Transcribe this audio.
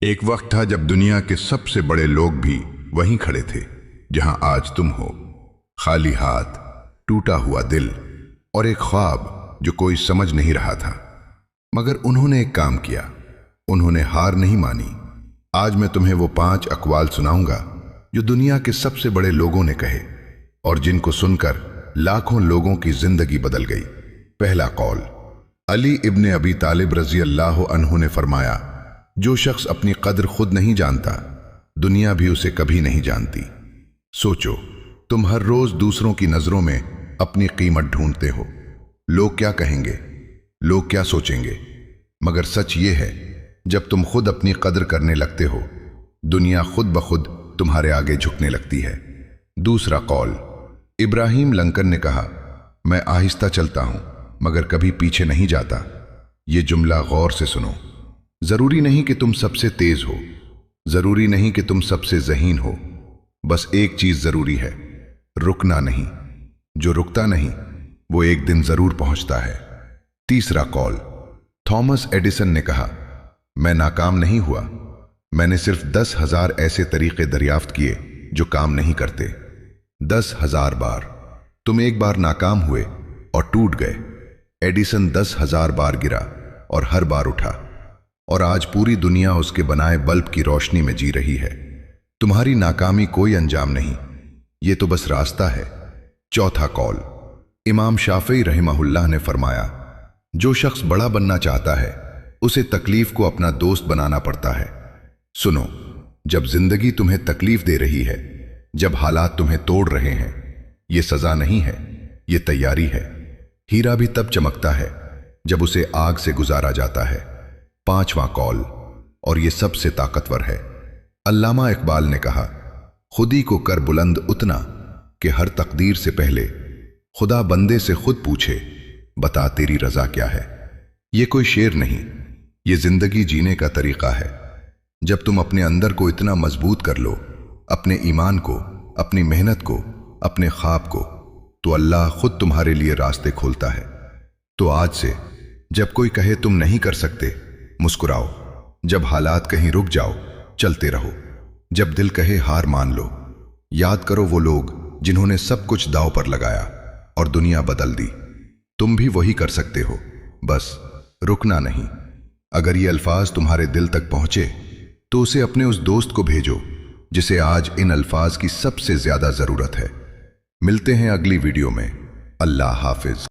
ایک وقت تھا جب دنیا کے سب سے بڑے لوگ بھی وہیں کھڑے تھے جہاں آج تم ہو، خالی ہاتھ، ٹوٹا ہوا دل اور ایک خواب جو کوئی سمجھ نہیں رہا تھا۔ مگر انہوں نے ایک کام کیا، انہوں نے ہار نہیں مانی۔ آج میں تمہیں وہ 5 اقوال سناؤں گا جو دنیا کے سب سے بڑے لوگوں نے کہے اور جن کو سن کر لاکھوں لوگوں کی زندگی بدل گئی۔ پہلا قول، علی ابن ابی طالب رضی اللہ عنہ نے فرمایا، جو شخص اپنی قدر خود نہیں جانتا، دنیا بھی اسے کبھی نہیں جانتی۔ سوچو، تم ہر روز دوسروں کی نظروں میں اپنی قیمت ڈھونڈتے ہو۔ لوگ کیا کہیں گے، لوگ کیا سوچیں گے؟ مگر سچ یہ ہے، جب تم خود اپنی قدر کرنے لگتے ہو، دنیا خود بخود تمہارے آگے جھکنے لگتی ہے۔ دوسرا قول، ابراہیم لنکن نے کہا، میں آہستہ چلتا ہوں مگر کبھی پیچھے نہیں جاتا۔ یہ جملہ غور سے سنو۔ ضروری نہیں کہ تم سب سے تیز ہو، ضروری نہیں کہ تم سب سے ذہین ہو، بس ایک چیز ضروری ہے، رکنا نہیں۔ جو رکتا نہیں وہ ایک دن ضرور پہنچتا ہے۔ تیسرا قول، تھامس ایڈیسن نے کہا، میں ناکام نہیں ہوا، میں نے صرف 10,000 ایسے طریقے دریافت کیے جو کام نہیں کرتے۔ 10,000 بار۔ تم ایک بار ناکام ہوئے اور ٹوٹ گئے، ایڈیسن 10,000 بار گرا اور ہر بار اٹھا، اور آج پوری دنیا اس کے بنائے بلب کی روشنی میں جی رہی ہے۔ تمہاری ناکامی کوئی انجام نہیں، یہ تو بس راستہ ہے۔ چوتھا قول، امام شافعی رحمہ اللہ نے فرمایا، جو شخص بڑا بننا چاہتا ہے اسے تکلیف کو اپنا دوست بنانا پڑتا ہے۔ سنو، جب زندگی تمہیں تکلیف دے رہی ہے، جب حالات تمہیں توڑ رہے ہیں، یہ سزا نہیں ہے، یہ تیاری ہے۔ ہیرا بھی تب چمکتا ہے جب اسے آگ سے گزارا جاتا ہے۔ پانچواں قول، اور یہ سب سے طاقتور ہے، علامہ اقبال نے کہا، خودی کو کر بلند اتنا کہ ہر تقدیر سے پہلے خدا بندے سے خود پوچھے، بتا تیری رضا کیا ہے۔ یہ کوئی شعر نہیں، یہ زندگی جینے کا طریقہ ہے۔ جب تم اپنے اندر کو اتنا مضبوط کر لو، اپنے ایمان کو، اپنی محنت کو، اپنے خواب کو، تو اللہ خود تمہارے لیے راستے کھولتا ہے۔ تو آج سے جب کوئی کہے تم نہیں کر سکتے، مسکراؤ۔ جب حالات کہیں رک جاؤ، چلتے رہو۔ جب دل کہے ہار مان لو۔ یاد کرو وہ لوگ جنہوں نے سب کچھ داؤ پر لگایا اور دنیا بدل دی۔ تم بھی وہی کر سکتے ہو، بس رکنا نہیں۔ اگر یہ الفاظ تمہارے دل تک پہنچے تو اسے اپنے اس دوست کو بھیجو جسے آج ان الفاظ کی سب سے زیادہ ضرورت ہے۔ ملتے ہیں اگلی ویڈیو میں۔ اللہ حافظ۔